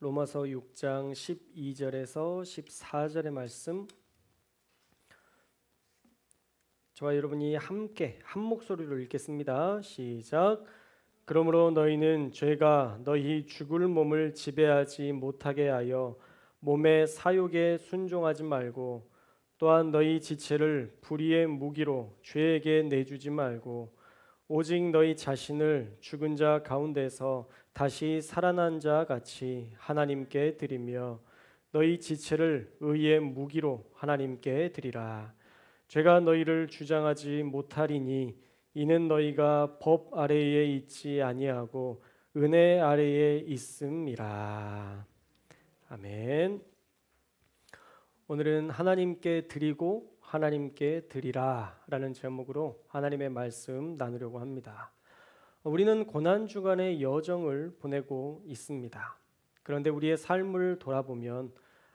로마서 6장 12절에서 14절의 말씀, 저와 여러분이 함께 한 목소리로 읽겠습니다. 시작. 그러므로 너희는 죄가 너희 죽을 몸을 지배하지 못하게 하여 몸의 사욕에 순종하지 말고, 또한 너희 지체를 불의의 무기로 죄에게 내주지 말고, 오직 너희 자신을 죽은 자 가운데서 다시 살아난 자 같이 하나님께 드리며 너희 지체를 의의 무기로 하나님께 드리라. 죄가 너희를 주장하지 못하리니 이는 너희가 법 아래에 있지 아니하고 은혜 아래에 있음이라. 아멘. 오늘은 하나님께 드리고 하나님께 드리라 라는 제목으로 하나님의 말씀 나누려고 합니다. 우리는 고난주간의 여정을 보내고 있습니다. 그런데 우리의 삶을 돌아보면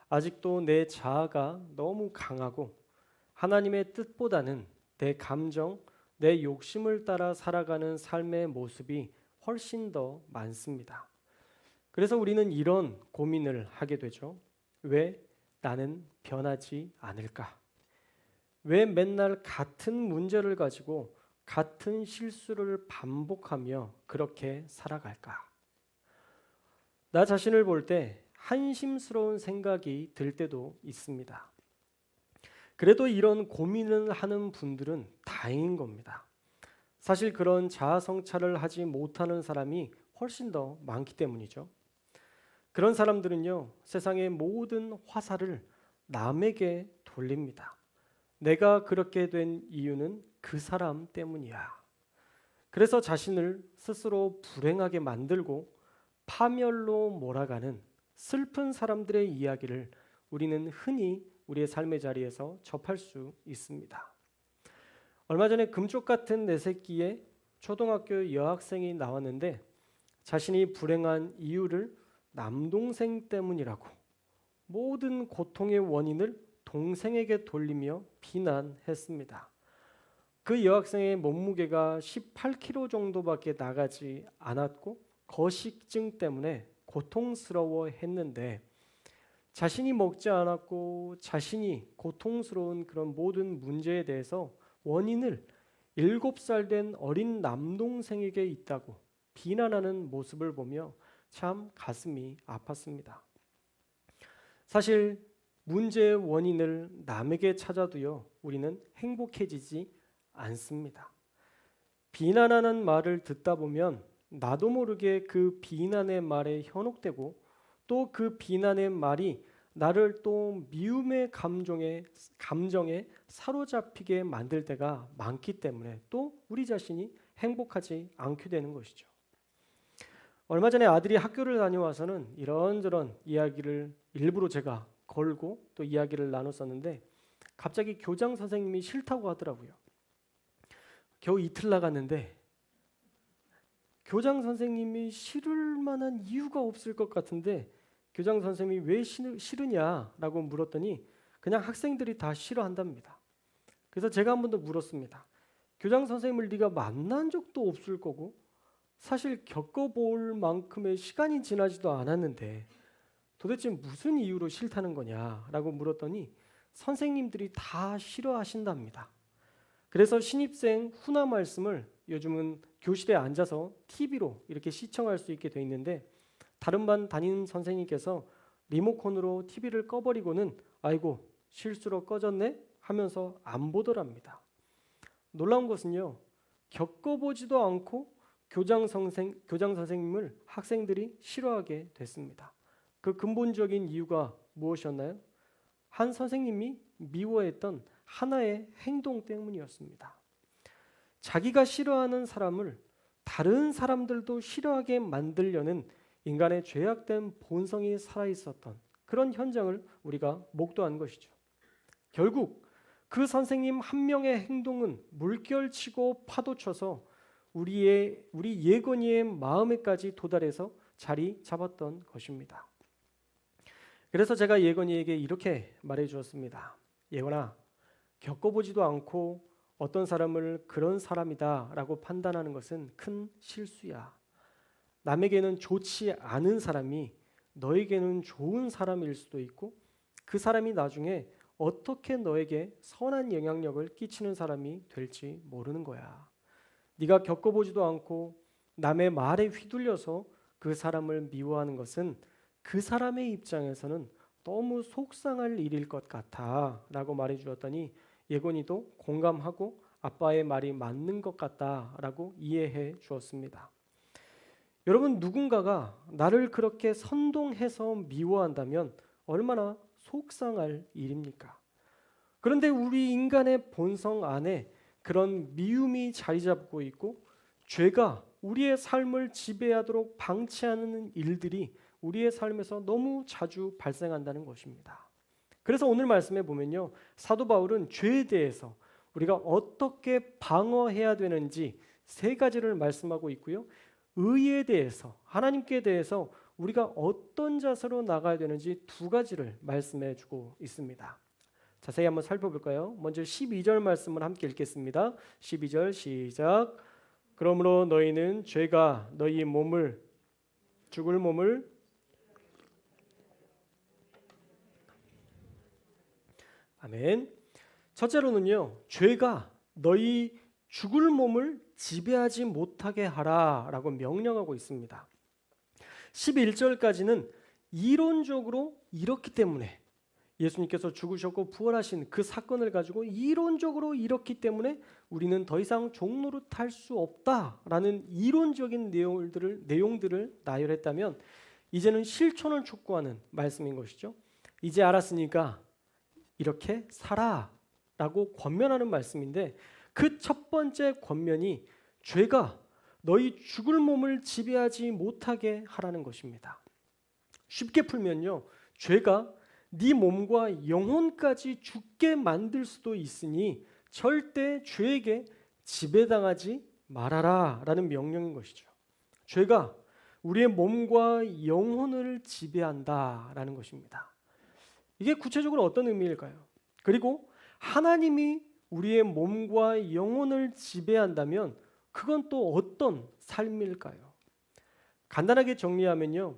아직도 내 자아가 너무 강하고 하나님의 뜻보다는 내 감정, 내 욕심을 따라 살아가는 삶의 모습이 훨씬 더 많습니다. 그래서 우리는 이런 고민을 하게 되죠. 왜 나는 변하지 않을까? 왜 맨날 같은 문제를 가지고 같은 실수를 반복하며 그렇게 살아갈까? 나 자신을 볼 때 한심스러운 생각이 들 때도 있습니다. 그래도 이런 고민을 하는 분들은 다행인 겁니다. 사실 그런 자아 성찰을 하지 못하는 사람이 훨씬 더 많기 때문이죠. 그런 사람들은요, 세상의 모든 화살을 남에게 돌립니다. 내가 그렇게 된 이유는 그 사람 때문이야. 그래서 자신을 스스로 불행하게 만들고 파멸로 몰아가는 슬픈 사람들의 이야기를 우리는 흔히 우리의 삶의 자리에서 접할 수 있습니다. 얼마 전에 금쪽 같은 내 새끼에 초등학교 여학생이 나왔는데 자신이 불행한 이유를 남동생 때문이라고 모든 고통의 원인을 동생에게 돌리며 비난했습니다. 그 여학생의 몸무게가 18kg 정도밖에 나가지 않았고 거식증 때문에 고통스러워했는데 자신이 먹지 않았고 자신이 고통스러운 그런 모든 문제에 대해서 원인을 7살 된 어린 남동생에게 있다고 비난하는 모습을 보며 참 가슴이 아팠습니다. 사실 문제의 원인을 남에게 찾아도요, 우리는 행복해지지 않습니다. 비난하는 말을 듣다 보면 나도 모르게 그 비난의 말에 현혹되고 또 그 비난의 말이 나를 또 미움의 감정에 사로잡히게 만들 때가 많기 때문에 또 우리 자신이 행복하지 않게 되는 것이죠. 얼마 전에 아들이 학교를 다녀와서는 이런저런 이야기를 일부러 제가 걸고 또 이야기를 나눴었는데 갑자기 교장 선생님이 싫다고 하더라고요. 겨우 이틀 나갔는데 교장 선생님이 싫을 만한 이유가 없을 것 같은데 교장 선생님이 왜 싫으냐라고 물었더니 그냥 학생들이 다 싫어한답니다. 그래서 제가 한 번 더 물었습니다. 교장 선생님을 네가 만난 적도 없을 거고 사실 겪어볼 만큼의 시간이 지나지도 않았는데 도대체 무슨 이유로 싫다는 거냐라고 물었더니 선생님들이 다 싫어하신답니다. 그래서 신입생 훈화 말씀을 요즘은 교실에 앉아서 TV로 이렇게 시청할 수 있게 돼 있는데 다른 반 담임 선생님께서 리모컨으로 TV를 꺼버리고는 아이고 실수로 꺼졌네 하면서 안 보더랍니다. 놀라운 것은요, 겪어보지도 않고 교장 선생님을 학생들이 싫어하게 됐습니다. 그 근본적인 이유가 무엇이었나요? 한 선생님이 미워했던 하나의 행동 때문이었습니다. 자기가 싫어하는 사람을 다른 사람들도 싫어하게 만들려는 인간의 죄악된 본성이 살아있었던 그런 현장을 우리가 목도한 것이죠. 결국 그 선생님 한 명의 행동은 물결치고 파도쳐서 우리 예건이의 마음에까지 도달해서 자리 잡았던 것입니다. 그래서 제가 예건이에게 이렇게 말해 주었습니다. 예건아, 겪어보지도 않고 어떤 사람을 그런 사람이다라고 판단하는 것은 큰 실수야. 남에게는 좋지 않은 사람이 너에게는 좋은 사람일 수도 있고 그 사람이 나중에 어떻게 너에게 선한 영향력을 끼치는 사람이 될지 모르는 거야. 네가 겪어보지도 않고 남의 말에 휘둘려서 그 사람을 미워하는 것은 그 사람의 입장에서는 너무 속상할 일일 것 같아 라고 말해 주었더니 예건이도 공감하고 아빠의 말이 맞는 것 같다라고 이해해 주었습니다. 여러분, 누군가가 나를 그렇게 선동해서 미워한다면 얼마나 속상할 일입니까? 그런데 우리 인간의 본성 안에 그런 미움이 자리 잡고 있고 죄가 우리의 삶을 지배하도록 방치하는 일들이 우리의 삶에서 너무 자주 발생한다는 것입니다. 그래서 오늘 말씀에 보면요, 사도 바울은 죄에 대해서 우리가 어떻게 방어해야 되는지 세 가지를 말씀하고 있고요, 의에 대해서, 하나님께 대해서 우리가 어떤 자세로 나가야 되는지 두 가지를 말씀해 주고 있습니다. 자세히 한번 살펴볼까요? 먼저 12절 말씀을 함께 읽겠습니다. 12절 시작. 그러므로 너희는 죄가 너희 몸을 죽을 몸을 아멘. 첫째로는요, 죄가 너희 죽을 몸을 지배하지 못하게 하라라고 명령하고 있습니다. 11절까지는 이론적으로 이렇기 때문에 예수님께서 죽으셨고 부활하신 그 사건을 가지고 이론적으로 이렇기 때문에 우리는 더 이상 종노릇 할 수 없다라는 이론적인 내용들을 나열했다면 이제는 실천을 촉구하는 말씀인 것이죠. 이제 알았으니까 이렇게 살아라고 권면하는 말씀인데 그 첫 번째 권면이 죄가 너희 죽을 몸을 지배하지 못하게 하라는 것입니다. 쉽게 풀면요, 죄가 네 몸과 영혼까지 죽게 만들 수도 있으니 절대 죄에게 지배당하지 말아라 라는 명령인 것이죠. 죄가 우리의 몸과 영혼을 지배한다라는 것입니다. 이게 구체적으로 어떤 의미일까요? 그리고 하나님이 우리의 몸과 영혼을 지배한다면 그건 또 어떤 삶일까요? 간단하게 정리하면요,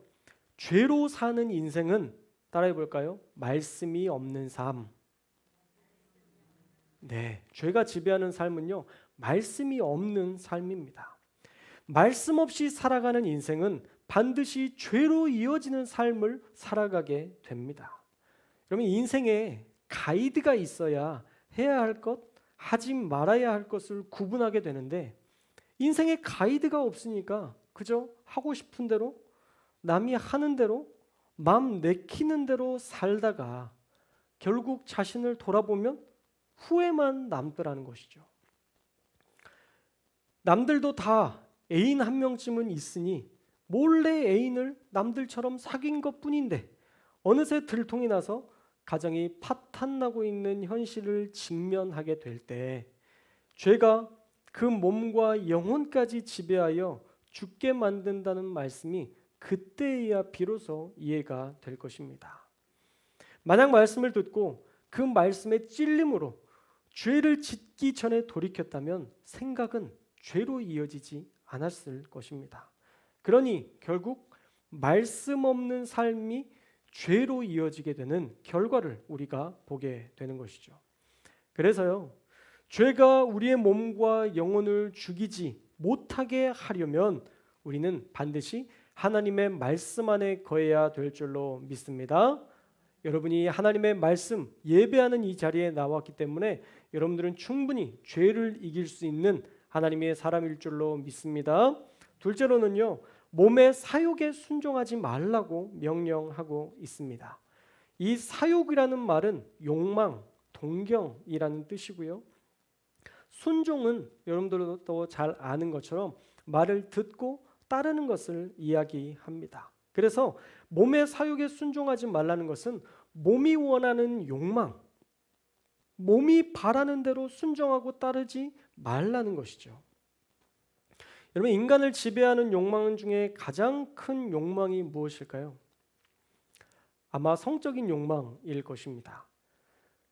죄로 사는 인생은 따라해 볼까요? 말씀이 없는 삶. 네, 죄가 지배하는 삶은요, 말씀이 없는 삶입니다. 말씀 없이 살아가는 인생은 반드시 죄로 이어지는 삶을 살아가게 됩니다. 그러면 인생에 가이드가 있어야 해야 할 것, 하지 말아야 할 것을 구분하게 되는데 인생에 가이드가 없으니까 그저 하고 싶은 대로 남이 하는 대로 마음 내키는 대로 살다가 결국 자신을 돌아보면 후회만 남더라는 것이죠. 남들도 다 애인 한 명쯤은 있으니 몰래 애인을 남들처럼 사귄 것뿐인데 어느새 들통이 나서 가정이 파탄나고 있는 현실을 직면하게 될 때 죄가 그 몸과 영혼까지 지배하여 죽게 만든다는 말씀이 그때야 비로소 이해가 될 것입니다. 만약 말씀을 듣고 그 말씀의 찔림으로 죄를 짓기 전에 돌이켰다면 생각은 죄로 이어지지 않았을 것입니다. 그러니 결국 말씀 없는 삶이 죄로 이어지게 되는 결과를 우리가 보게 되는 것이죠. 그래서요, 죄가 우리의 몸과 영혼을 죽이지 못하게 하려면 우리는 반드시 하나님의 말씀 안에 거해야 될 줄로 믿습니다. 여러분이 하나님의 말씀 예배하는 이 자리에 나왔기 때문에 여러분들은 충분히 죄를 이길 수 있는 하나님의 사람일 줄로 믿습니다. 둘째로는요, 몸의 사욕에 순종하지 말라고 명령하고 있습니다. 이 사욕이라는 말은 욕망, 동경이라는 뜻이고요. 순종은 여러분들도 잘 아는 것처럼 말을 듣고 따르는 것을 이야기합니다. 그래서 몸의 사욕에 순종하지 말라는 것은 몸이 원하는 욕망, 몸이 바라는 대로 순종하고 따르지 말라는 것이죠. 여러분, 인간을 지배하는 욕망 중에 가장 큰 욕망이 무엇일까요? 아마 성적인 욕망일 것입니다.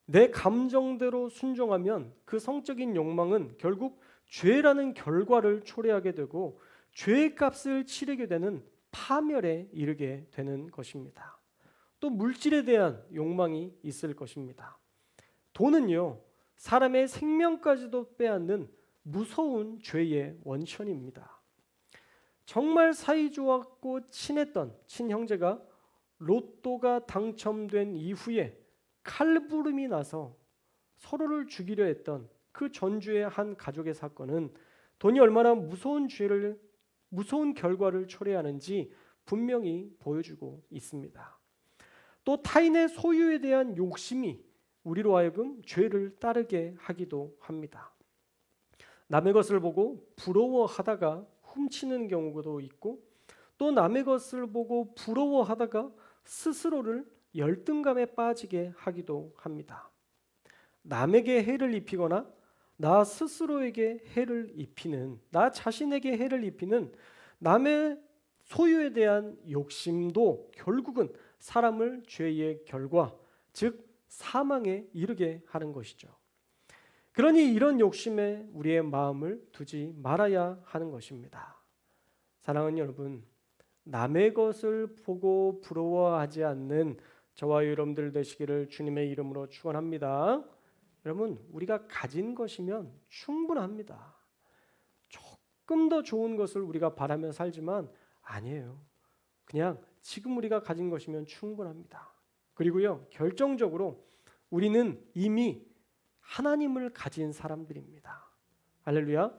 내 감정대로 순종하면 그 성적인 욕망은 결국 죄라는 결과를 초래하게 되고 죄의 값을 치르게 되는 파멸에 이르게 되는 것입니다. 또 물질에 대한 욕망이 있을 것입니다. 돈은요, 사람의 생명까지도 빼앗는 무서운 죄의 원천입니다. 정말 사이좋았고 친했던 친형제가 로또가 당첨된 이후에 칼부림이 나서 서로를 죽이려 했던 그 전주의 한 가족의 사건은 돈이 얼마나 무서운 결과를 초래하는지 분명히 보여주고 있습니다. 또 타인의 소유에 대한 욕심이 우리로 하여금 죄를 따르게 하기도 합니다. 남의 것을 보고 부러워하다가 훔치는 경우도 있고, 또 남의 것을 보고 부러워하다가 스스로를 열등감에 빠지게 하기도 합니다. 남에게 해를 입히거나 나 스스로에게 해를 입히는, 나 자신에게 해를 입히는 남의 소유에 대한 욕심도 결국은 사람을 죄의 결과, 즉 사망에 이르게 하는 것이죠. 그러니 이런 욕심에 우리의 마음을 두지 말아야 하는 것입니다. 사랑하는 여러분, 남의 것을 보고 부러워하지 않는 저와 여러분들 되시기를 주님의 이름으로 축원합니다. 여러분, 우리가 가진 것이면 충분합니다. 조금 더 좋은 것을 우리가 바라며 살지만 아니에요. 그냥 지금 우리가 가진 것이면 충분합니다. 그리고요, 결정적으로 우리는 이미 하나님을 가진 사람들입니다. 할렐루야.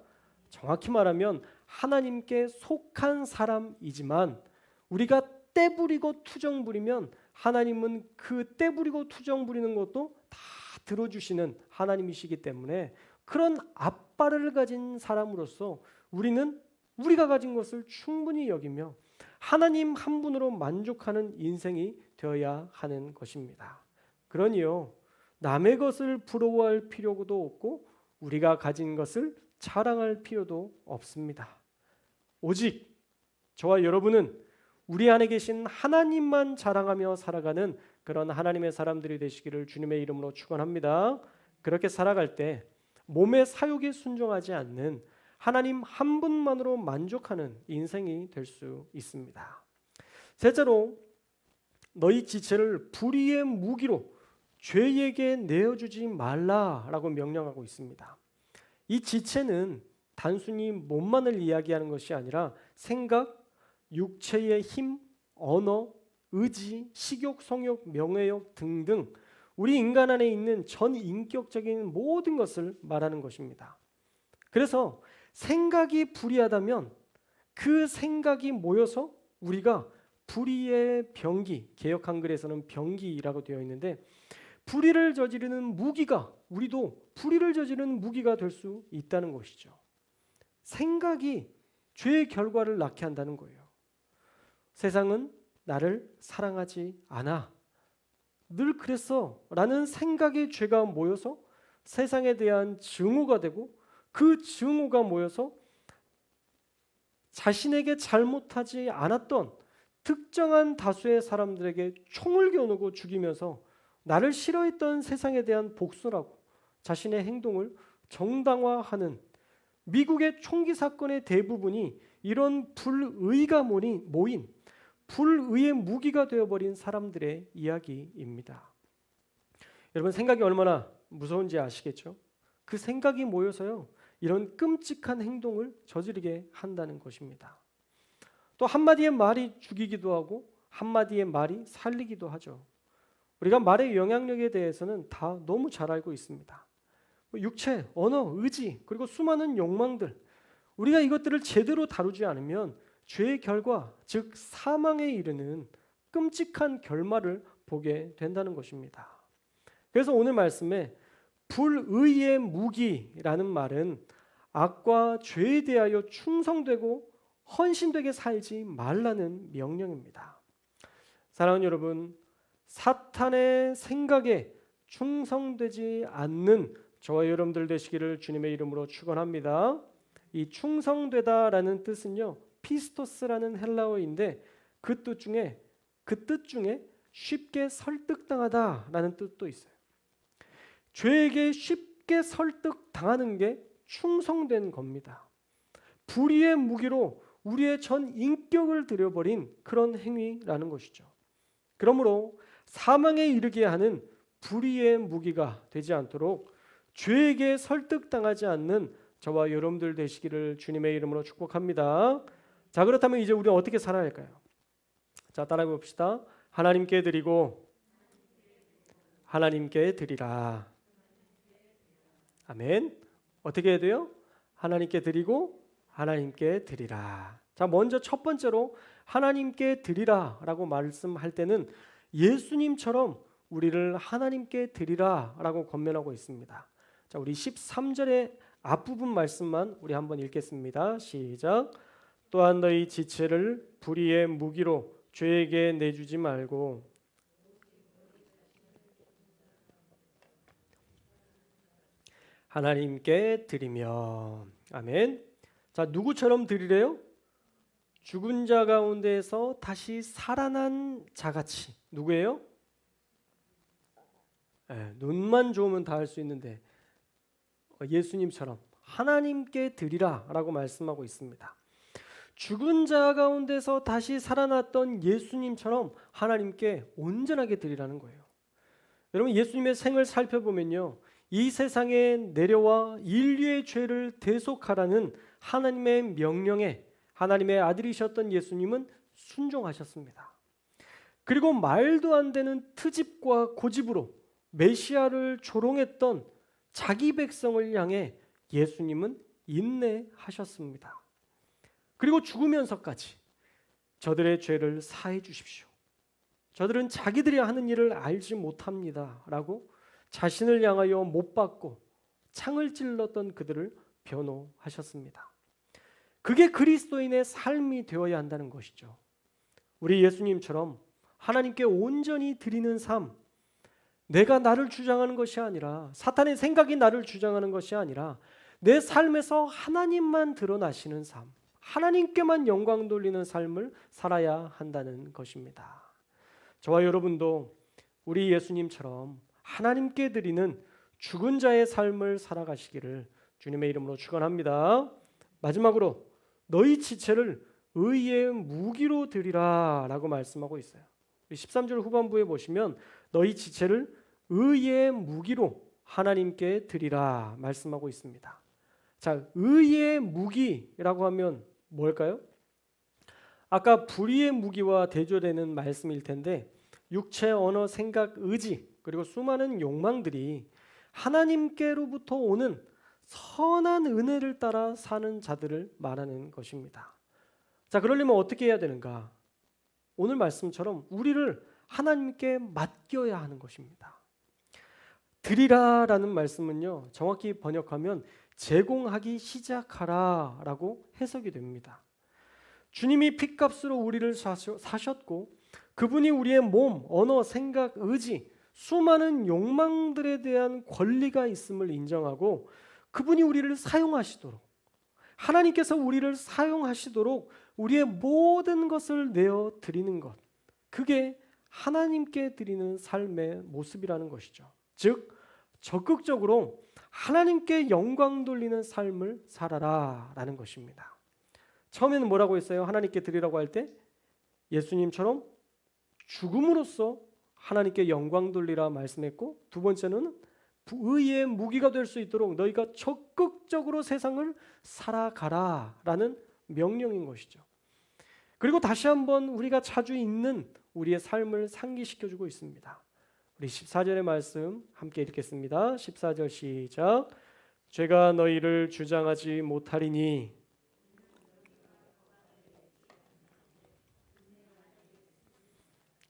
정확히 말하면 하나님께 속한 사람이지만 우리가 떼부리고 투정 부리면 하나님은 그 떼부리고 투정 부리는 것도 다 들어주시는 하나님이시기 때문에 그런 앞발을 가진 사람으로서 우리는 우리가 가진 것을 충분히 여기며 하나님 한 분으로 만족하는 인생이 되어야 하는 것입니다. 그러니요, 남의 것을 부러워할 필요도 없고 우리가 가진 것을 자랑할 필요도 없습니다. 오직 저와 여러분은 우리 안에 계신 하나님만 자랑하며 살아가는 그런 하나님의 사람들이 되시기를 주님의 이름으로 축원합니다. 그렇게 살아갈 때 몸의 사욕에 순종하지 않는 하나님 한 분만으로 만족하는 인생이 될 수 있습니다. 셋째로, 너희 지체를 불의의 무기로 죄에게 내어주지 말라라고 명령하고 있습니다. 이 지체는 단순히 몸만을 이야기하는 것이 아니라 생각, 육체의 힘, 언어, 의지, 식욕, 성욕, 명예욕 등등 우리 인간 안에 있는 전 인격적인 모든 것을 말하는 것입니다. 그래서 생각이 불의하다면 그 생각이 모여서 우리가 불의의 병기, 개역 한글에서는 병기라고 되어 있는데 불의를 저지르는 무기가, 우리도 불의를 저지르는 무기가 될 수 있다는 것이죠. 생각이 죄의 결과를 낳게 한다는 거예요. 세상은 나를 사랑하지 않아, 늘 그랬어 라는 생각의 죄가 모여서 세상에 대한 증오가 되고 그 증오가 모여서 자신에게 잘못하지 않았던 특정한 다수의 사람들에게 총을 겨누고 죽이면서 나를 싫어했던 세상에 대한 복수라고 자신의 행동을 정당화하는 미국의 총기 사건의 대부분이 이런 불의가 모인 불의의 무기가 되어버린 사람들의 이야기입니다. 여러분, 생각이 얼마나 무서운지 아시겠죠? 그 생각이 모여서요, 이런 끔찍한 행동을 저지르게 한다는 것입니다. 또 한마디의 말이 죽이기도 하고 한마디의 말이 살리기도 하죠. 우리가 말의 영향력에 대해서는 다 너무 잘 알고 있습니다. 육체, 언어, 의지, 그리고 수많은 욕망들, 우리가 이것들을 제대로 다루지 않으면 죄의 결과, 즉 사망에 이르는 끔찍한 결말을 보게 된다는 것입니다. 그래서 오늘 말씀에 불의의 무기라는 말은 악과 죄에 대하여 충성되고 헌신되게 살지 말라는 명령입니다. 사랑하는 여러분, 사탄의 생각에 충성되지 않는 저와 여러분들 되시기를 주님의 이름으로 축원합니다. 이 충성되다라는 뜻은요, 피스토스라는 헬라어인데 그 뜻 중에 쉽게 설득당하다라는 뜻도 있어요. 죄에게 쉽게 설득당하는 게 충성된 겁니다. 불의의 무기로 우리의 전 인격을 들여버린 그런 행위라는 것이죠. 그러므로 사망에 이르게 하는 불의의 무기가 되지 않도록 죄에게 설득당하지 않는 저와 여러분들 되시기를 주님의 이름으로 축복합니다. 자, 그렇다면 이제 우리는 어떻게 살아야 할까요? 자, 따라해 봅시다. 하나님께 드리고 하나님께 드리라. 아멘. 어떻게 해야 돼요? 하나님께 드리고 하나님께 드리라. 자, 먼저 첫 번째로 하나님께 드리라라고 말씀할 때는 예수님처럼 우리를 하나님께 드리라라고 권면하고 있습니다. 자, 우리 13절의 앞부분 말씀만 우리 한번 읽겠습니다. 시작. 또한 너희 지체를 불의의 무기로 죄에게 내주지 말고 하나님께 드리며. 아멘. 자, 누구처럼 드리래요? 죽은 자 가운데서 다시 살아난 자같이. 누구예요? 눈만 좋으면 다 할 수 있는데 예수님처럼 하나님께 드리라라고 말씀하고 있습니다. 죽은 자 가운데서 다시 살아났던 예수님처럼 하나님께 온전하게 드리라는 거예요. 여러분, 예수님의 생을 살펴보면요, 이 세상에 내려와 인류의 죄를 대속하라는 하나님의 명령에 하나님의 아들이셨던 예수님은 순종하셨습니다. 그리고 말도 안 되는 트집과 고집으로 메시아를 조롱했던 자기 백성을 향해 예수님은 인내하셨습니다. 그리고 죽으면서까지 저들의 죄를 사해 주십시오. 저들은 자기들이 하는 일을 알지 못합니다. 라고 자신을 향하여 못 박고 창을 찔렀던 그들을 변호하셨습니다. 그게 그리스도인의 삶이 되어야 한다는 것이죠. 우리 예수님처럼 하나님께 온전히 드리는 삶, 내가 나를 주장하는 것이 아니라, 사탄의 생각이 나를 주장하는 것이 아니라 내 삶에서 하나님만 드러나시는 삶, 하나님께만 영광 돌리는 삶을 살아야 한다는 것입니다. 저와 여러분도 우리 예수님처럼 하나님께 드리는 죽은 자의 삶을 살아가시기를 주님의 이름으로 축원합니다. 마지막으로 너희 지체를 의의 무기로 드리라 라고 말씀하고 있어요. 13절 후반부에 보시면 너희 지체를 의의 무기로 하나님께 드리라 말씀하고 있습니다. 자, 의의 무기라고 하면 뭘까요? 아까 불의의 무기와 대조되는 말씀일 텐데 육체, 언어, 생각, 의지 그리고 수많은 욕망들이 하나님께로부터 오는 선한 은혜를 따라 사는 자들을 말하는 것입니다. 자, 그러려면 어떻게 해야 되는가? 오늘 말씀처럼 우리를 하나님께 맡겨야 하는 것입니다. 드리라라는 말씀은요, 정확히 번역하면 제공하기 시작하라 라고 해석이 됩니다. 주님이 핏값으로 우리를 사셨고 그분이 우리의 몸, 언어, 생각, 의지, 수많은 욕망들에 대한 권리가 있음을 인정하고 그분이 우리를 사용하시도록, 하나님께서 우리를 사용하시도록 우리의 모든 것을 내어 드리는 것, 그게 하나님께 드리는 삶의 모습이라는 것이죠. 즉 적극적으로 하나님께 영광 돌리는 삶을 살아라 라는 것입니다. 처음에는 뭐라고 했어요? 하나님께 드리라고 할 때 예수님처럼 죽음으로써 하나님께 영광 돌리라 말씀했고, 두 번째는 의의 무기가 될 수 있도록 너희가 적극적으로 세상을 살아가라 라는 명령인 것이죠. 그리고 다시 한번 우리가 자주 읽는 우리의 삶을 상기시켜주고 있습니다. 우리 14절의 말씀 함께 읽겠습니다. 14절 시작. 죄가 너희를 주장하지 못하리니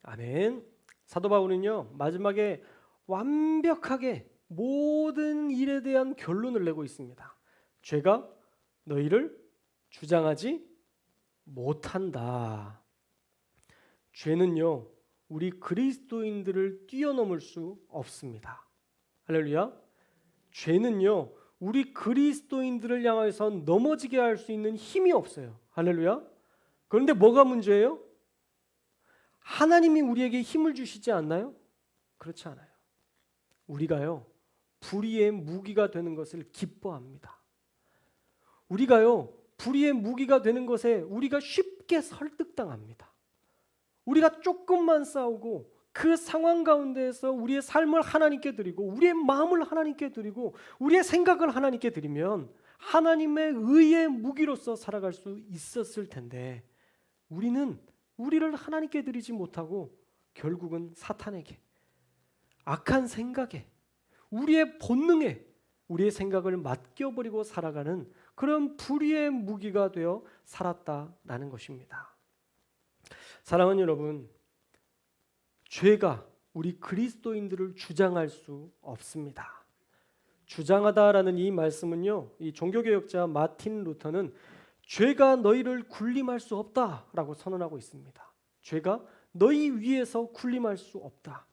아멘. 사도 바울은요, 마지막에 완벽하게 모든 일에 대한 결론을 내고 있습니다. 죄가 너희를 주장하지 못한다. 죄는요, 우리 그리스도인들을 뛰어넘을 수 없습니다. 할렐루야. 죄는요, 우리 그리스도인들을 향해서 넘어지게 할 수 있는 힘이 없어요. 할렐루야. 그런데 뭐가 문제예요? 하나님이 우리에게 힘을 주시지 않나요? 그렇지 않아요. 우리가요, 불의의 무기가 되는 것을 기뻐합니다. 우리가요, 불의의 무기가 되는 것에 우리가 쉽게 설득당합니다. 우리가 조금만 싸우고 그 상황 가운데에서 우리의 삶을 하나님께 드리고 우리의 마음을 하나님께 드리고 우리의 생각을 하나님께 드리면 하나님의 의의 무기로서 살아갈 수 있었을 텐데 우리는 우리를 하나님께 드리지 못하고 결국은 사탄에게, 악한 생각에, 우리의 본능에 우리의 생각을 맡겨버리고 살아가는 그런 불의의 무기가 되어 살았다라는 것입니다. 사랑하는 여러분, 죄가 우리 그리스도인들을 주장할 수 없습니다. 주장하다라는 이 말씀은요, 이 종교개혁자 마틴 루터는 죄가 너희를 군림할 수 없다라고 선언하고 있습니다. 죄가 너희 위에서 군림할 수 없다.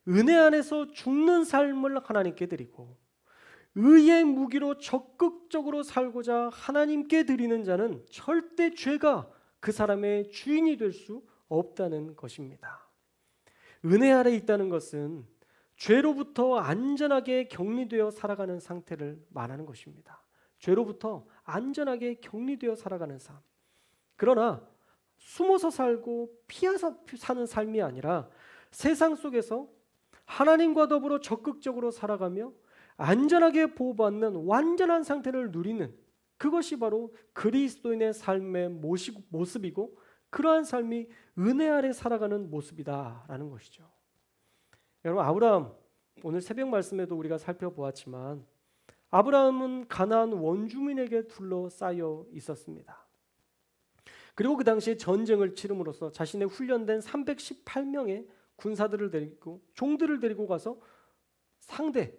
은혜 안에서 죽는 삶을 하나님께 드리고 의의 무기로 적극적으로 살고자 하나님께 드리는 자는 절대 죄가 그 사람의 주인이 될 수 없다는 것입니다. 은혜 아래 있다는 것은 죄로부터 안전하게 격리되어 살아가는 상태를 말하는 것입니다. 죄로부터 안전하게 격리되어 살아가는 삶. 그러나 숨어서 살고 피해서 사는 삶이 아니라 세상 속에서 하나님과 더불어 적극적으로 살아가며 안전하게 보호받는 완전한 상태를 누리는 그것이 바로 그리스도인의 삶의 모습이고 그러한 삶이 은혜 아래 살아가는 모습이다라는 것이죠. 여러분, 아브라함 오늘 새벽 말씀에도 우리가 살펴보았지만 아브라함은 가나안 원주민에게 둘러싸여 있었습니다. 그리고 그 당시에 전쟁을 치름으로써 자신의 훈련된 318명의 군사들을 데리고 종들을 데리고 가서 상대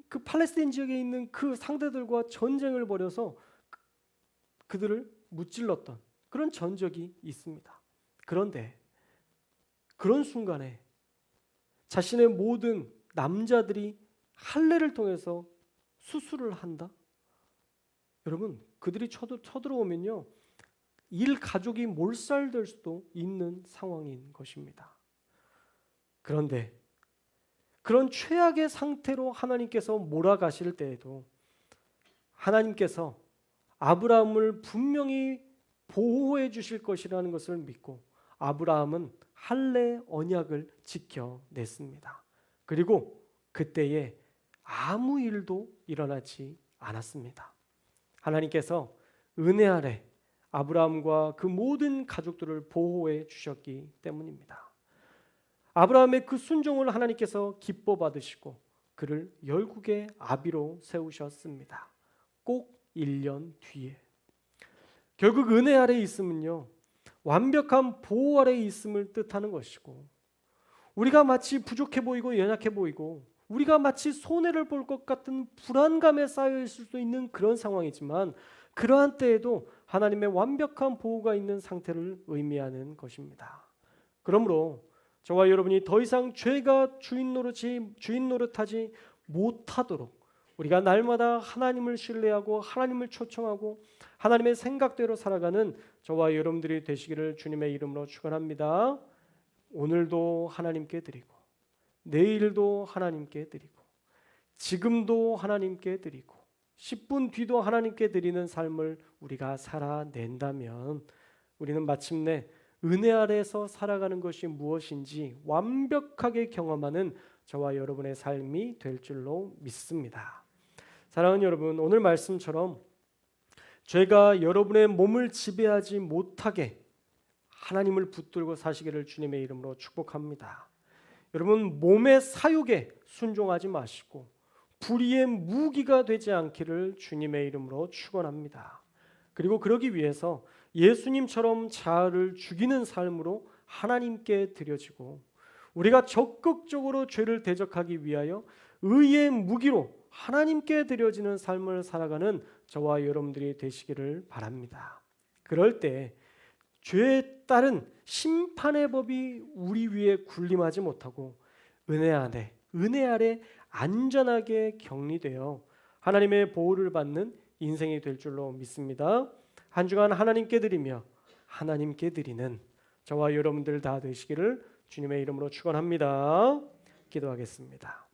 그 팔레스타인 지역에 있는 그 상대들과 전쟁을 벌여서 그들을 무찔렀던 그런 전적이 있습니다. 그런데 그런 순간에 자신의 모든 남자들이 할례를 통해서 수술을 한다? 여러분, 그들이 쳐들어오면요, 일 가족이 몰살될 수도 있는 상황인 것입니다. 그런데 그런 최악의 상태로 하나님께서 몰아가실 때에도 하나님께서 아브라함을 분명히 보호해 주실 것이라는 것을 믿고 아브라함은 할례 언약을 지켜냈습니다. 그리고 그때에 아무 일도 일어나지 않았습니다. 하나님께서 은혜 아래 아브라함과 그 모든 가족들을 보호해 주셨기 때문입니다. 아브라함의 그 순종을 하나님께서 기뻐 받으시고 그를 열국의 아비로 세우셨습니다. 꼭 1년 뒤에. 결국 은혜 아래 있음은요, 완벽한 보호 아래 있음을 뜻하는 것이고 우리가 마치 부족해 보이고 연약해 보이고 우리가 마치 손해를 볼 것 같은 불안감에 쌓여 있을 수 있는 그런 상황이지만 그러한 때에도 하나님의 완벽한 보호가 있는 상태를 의미하는 것입니다. 그러므로 저와 여러분이 더 이상 죄가 주인 노릇하지 못하도록 우리가 날마다 하나님을 신뢰하고 하나님을 초청하고 하나님의 생각대로 살아가는 저와 여러분들이 되시기를 주님의 이름으로 축원합니다. 오늘도 하나님께 드리고 내일도 하나님께 드리고 지금도 하나님께 드리고 10분 뒤도 하나님께 드리는 삶을 우리가 살아낸다면 우리는 마침내 은혜 아래에서 살아가는 것이 무엇인지 완벽하게 경험하는 저와 여러분의 삶이 될 줄로 믿습니다. 사랑하는 여러분, 오늘 말씀처럼 죄가 여러분의 몸을 지배하지 못하게 하나님을 붙들고 사시기를 주님의 이름으로 축복합니다. 여러분, 몸의 사욕에 순종하지 마시고 불의의 무기가 되지 않기를 주님의 이름으로 축원합니다. 그리고 그러기 위해서 예수님처럼 자아를 죽이는 삶으로 하나님께 드려지고 우리가 적극적으로 죄를 대적하기 위하여 의의 무기로 하나님께 드려지는 삶을 살아가는 저와 여러분들이 되시기를 바랍니다. 그럴 때 죄에 따른 심판의 법이 우리 위에 군림하지 못하고 은혜 아래 안전하게 격리되어 하나님의 보호를 받는 인생이 될 줄로 믿습니다. 한 주간 하나님께 드리며 하나님께 드리는 저와 여러분들 다 되시기를 주님의 이름으로 축원합니다. 기도하겠습니다.